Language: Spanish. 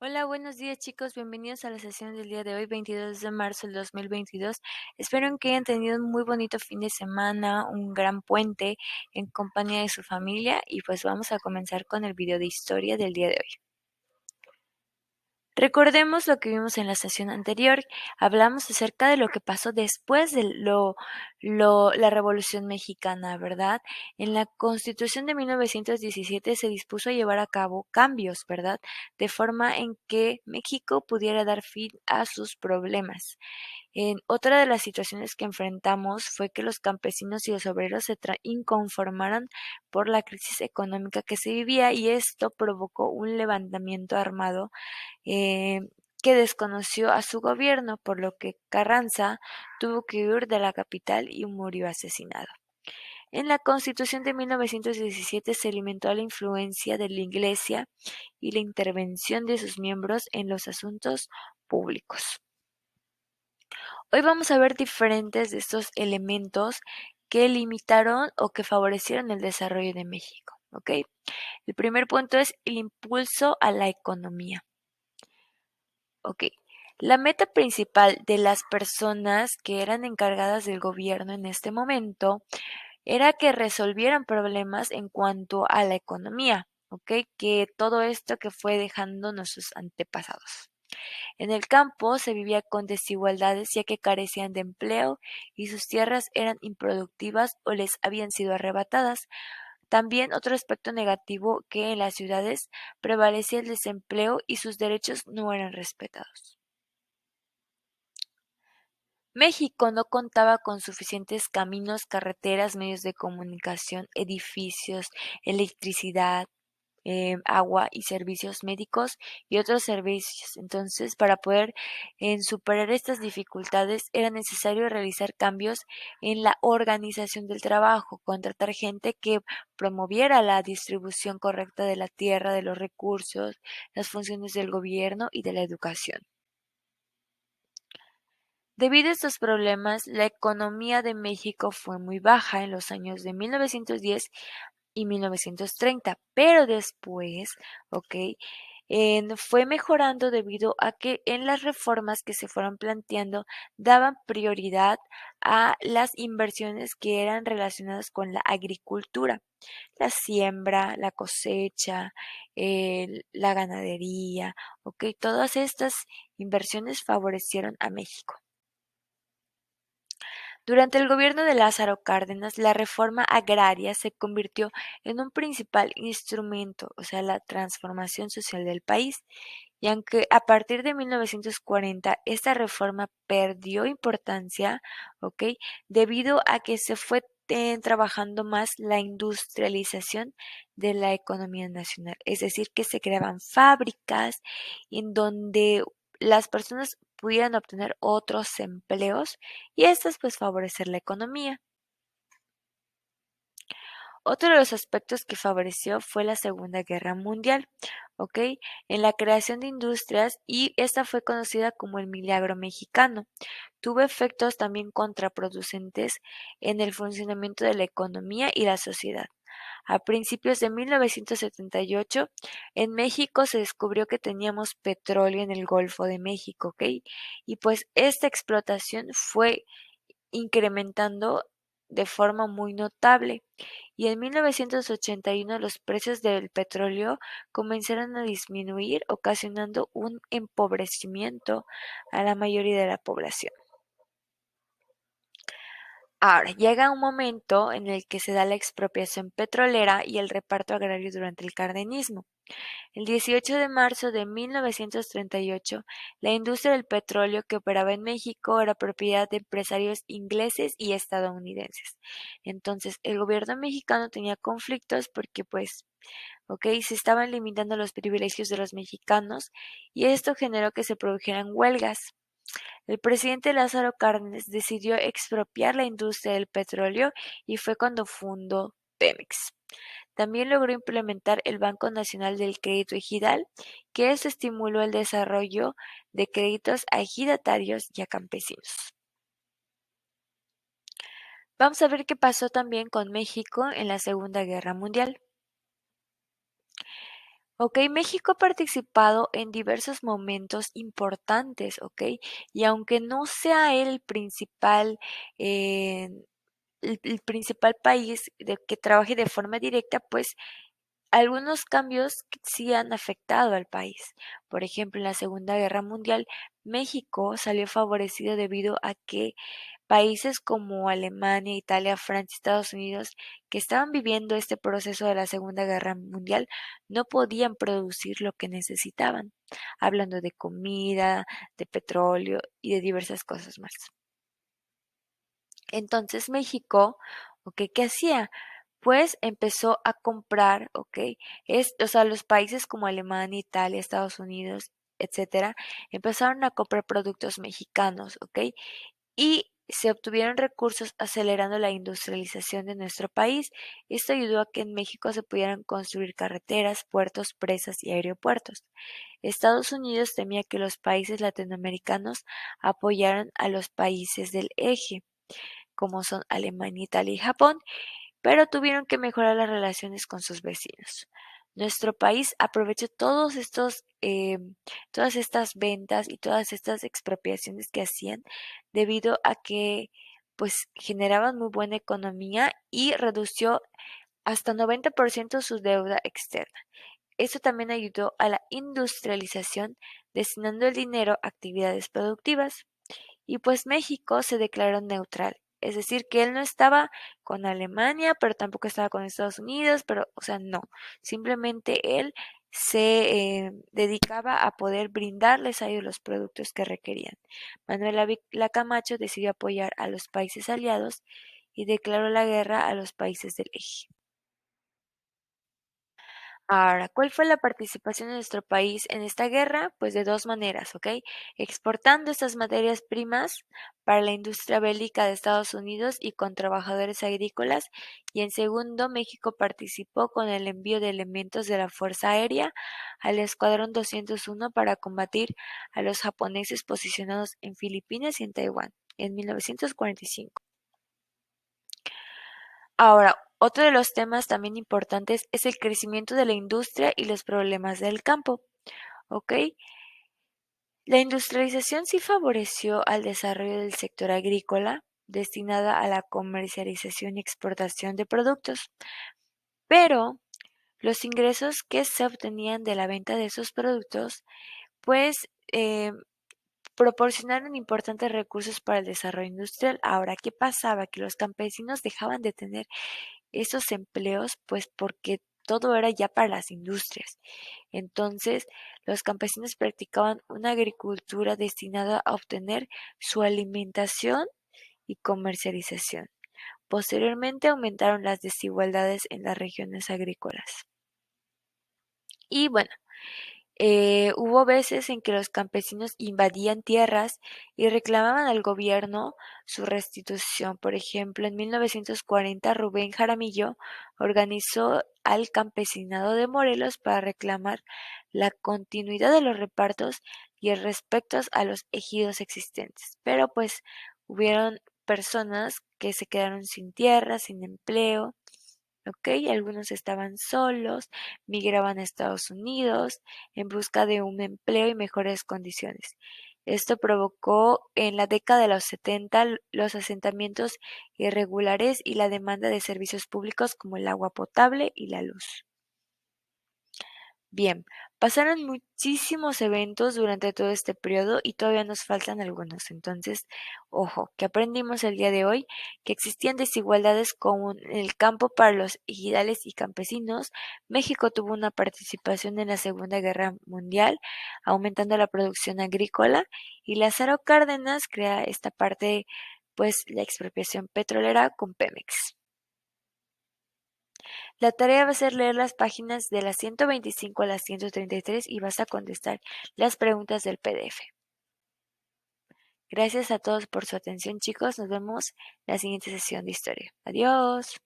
Hola, buenos días chicos, bienvenidos a la sesión del día de hoy, 22 de marzo del 2022. Espero que hayan tenido un muy bonito fin de semana, un gran puente en compañía de su familia y pues vamos a comenzar con el video de historia del día de hoy. Recordemos lo que vimos en la sesión anterior. Hablamos acerca de lo que pasó después de la Revolución Mexicana, ¿verdad? En la Constitución de 1917 se dispuso a llevar a cabo cambios, ¿verdad? De forma en que México pudiera dar fin a sus problemas. Otra de las situaciones que enfrentamos fue que los campesinos y los obreros se inconformaron por la crisis económica que se vivía y esto provocó un levantamiento armado eh, que desconoció a su gobierno, por lo que Carranza tuvo que huir de la capital y murió asesinado. En la Constitución de 1917 se limitó la influencia de la Iglesia y la intervención de sus miembros en los asuntos públicos. Hoy vamos a ver diferentes de estos elementos que limitaron o que favorecieron el desarrollo de México. ¿Ok? El primer punto es el impulso a la economía. Ok. La meta principal de las personas que eran encargadas del gobierno en este momento era que resolvieran problemas en cuanto a la economía, ¿ok? Que todo esto que fue dejando nuestros antepasados. En el campo se vivía con desigualdades ya que carecían de empleo y sus tierras eran improductivas o les habían sido arrebatadas. También otro aspecto negativo que en las ciudades prevalecía el desempleo y sus derechos no eran respetados. México no contaba con suficientes caminos, carreteras, medios de comunicación, edificios, electricidad, agua y servicios médicos y otros servicios. Entonces, para poder superar estas dificultades era necesario realizar cambios en la organización del trabajo, contratar gente que promoviera la distribución correcta de la tierra, de los recursos, las funciones del gobierno y de la educación. Debido a estos problemas, la economía de México fue muy baja en los años de 1910 y 1930, pero después, ¿ok? Fue mejorando debido a que en las reformas que se fueron planteando daban prioridad a las inversiones que eran relacionadas con la agricultura, la siembra, la cosecha, la ganadería, ¿ok? Todas estas inversiones favorecieron a México. Durante el gobierno de Lázaro Cárdenas, la reforma agraria se convirtió en un principal instrumento, o sea, la transformación social del país, y aunque a partir de 1940 esta reforma perdió importancia, ¿ok? Debido a que se fue trabajando más la industrialización de la economía nacional, es decir, que se creaban fábricas en donde las personas pudieran obtener otros empleos y estas pues favorecer la economía. Otro de los aspectos que favoreció fue la Segunda Guerra Mundial, ¿ok? En la creación de industrias y esta fue conocida como el milagro mexicano. Tuvo efectos también contraproducentes en el funcionamiento de la economía y la sociedad. A principios de 1978, en México se descubrió que teníamos petróleo en el Golfo de México, ¿ok? Y pues esta explotación fue incrementando de forma muy notable y en 1981 los precios del petróleo comenzaron a disminuir, ocasionando un empobrecimiento a la mayoría de la población. Ahora, llega un momento en el que se da la expropiación petrolera y el reparto agrario durante el cardenismo. El 18 de marzo de 1938, la industria del petróleo que operaba en México era propiedad de empresarios ingleses y estadounidenses. Entonces, el gobierno mexicano tenía conflictos porque, pues, ok, se estaban limitando los privilegios de los mexicanos y esto generó que se produjeran huelgas. El presidente Lázaro Cárdenas decidió expropiar la industria del petróleo y fue cuando fundó Pemex. También logró implementar el Banco Nacional del Crédito Ejidal, que eso estimuló el desarrollo de créditos a ejidatarios y a campesinos. Vamos a ver qué pasó también con México en la Segunda Guerra Mundial. Ok, México ha participado en diversos momentos importantes, ok, y aunque no sea el principal, eh, el principal país que trabaje de forma directa, pues algunos cambios sí han afectado al país. Por ejemplo, en la Segunda Guerra Mundial, México salió favorecido debido a que países como Alemania, Italia, Francia y Estados Unidos, que estaban viviendo este proceso de la Segunda Guerra Mundial, no podían producir lo que necesitaban, hablando de comida, de petróleo y de diversas cosas más. Entonces México, ¿ok? ¿Qué hacía? Pues empezó a comprar, ¿ok? O sea, los países como Alemania, Italia, Estados Unidos, etcétera, empezaron a comprar productos mexicanos, ¿ok? Y se obtuvieron recursos acelerando la industrialización de nuestro país. Esto ayudó a que en México se pudieran construir carreteras, puertos, presas y aeropuertos. Estados Unidos temía que los países latinoamericanos apoyaran a los países del eje, como son Alemania, Italia y Japón, pero tuvieron que mejorar las relaciones con sus vecinos. Nuestro país aprovechó todas estas ventas y todas estas expropiaciones que hacían debido a que pues generaban muy buena economía y redució hasta 90% su deuda externa. Esto también ayudó a la industrialización, destinando el dinero a actividades productivas. Y pues México se declaró neutral, es decir, que él no estaba con Alemania, pero tampoco estaba con Estados Unidos, pero, o sea, no, simplemente él se dedicaba a poder brindarles a ellos los productos que requerían. Manuel Ávila Camacho decidió apoyar a los países aliados y declaró la guerra a los países del eje. Ahora, ¿cuál fue la participación de nuestro país en esta guerra? Pues de dos maneras, ¿ok? Exportando estas materias primas para la industria bélica de Estados Unidos y con trabajadores agrícolas. Y en segundo, México participó con el envío de elementos de la Fuerza Aérea al Escuadrón 201 para combatir a los japoneses posicionados en Filipinas y en Taiwán en 1945. Ahora, otro de los temas también importantes es el crecimiento de la industria y los problemas del campo, ¿ok? La industrialización sí favoreció al desarrollo del sector agrícola, destinada a la comercialización y exportación de productos, pero los ingresos que se obtenían de la venta de esos productos, pues proporcionaron importantes recursos para el desarrollo industrial. Ahora, ¿qué pasaba? Que los campesinos dejaban de tener esos empleos, pues porque todo era ya para las industrias. Entonces, los campesinos practicaban una agricultura destinada a obtener su alimentación y comercialización. Posteriormente aumentaron las desigualdades en las regiones agrícolas. Y bueno, hubo veces en que los campesinos invadían tierras y reclamaban al gobierno su restitución. Por ejemplo, en 1940 Rubén Jaramillo organizó al campesinado de Morelos para reclamar la continuidad de los repartos y el respeto a los ejidos existentes. Pero pues hubieron personas que se quedaron sin tierra, sin empleo. Ok, algunos estaban solos, migraban a Estados Unidos en busca de un empleo y mejores condiciones. Esto provocó en la década de los 70 los asentamientos irregulares y la demanda de servicios públicos como el agua potable y la luz. Bien, pasaron muchísimos eventos durante todo este periodo y todavía nos faltan algunos. Entonces, ojo, que aprendimos el día de hoy que existían desigualdades como en el campo para los ejidales y campesinos. México tuvo una participación en la Segunda Guerra Mundial, aumentando la producción agrícola, y Lázaro Cárdenas crea esta parte, pues la expropiación petrolera con Pemex. La tarea va a ser leer las páginas de las 125 a las 133 y vas a contestar las preguntas del PDF. Gracias a todos por su atención, chicos. Nos vemos en la siguiente sesión de historia. Adiós.